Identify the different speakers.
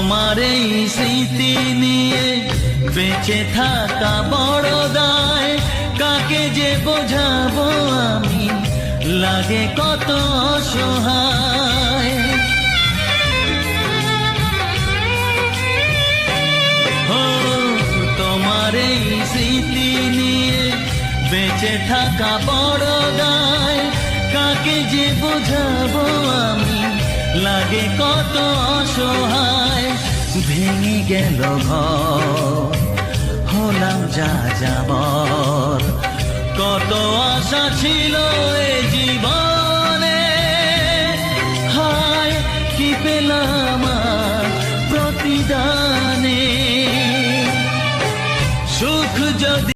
Speaker 1: তোমার এই স্মৃতি নিয়ে বেঁচে থাকা বড় দায়, কাকে যে বোঝাবো আমি, লাগে কত অসহায়। ও তোমার এই স্মৃতি নিয়ে বেঁচে থাকা বড় দায়, কাকে যে বোঝাবো আমি, লাগে কত অসহায়। ভেঙে গেল ঘর, হলাম যা যাবার, কত আশা ছিল এ জীবন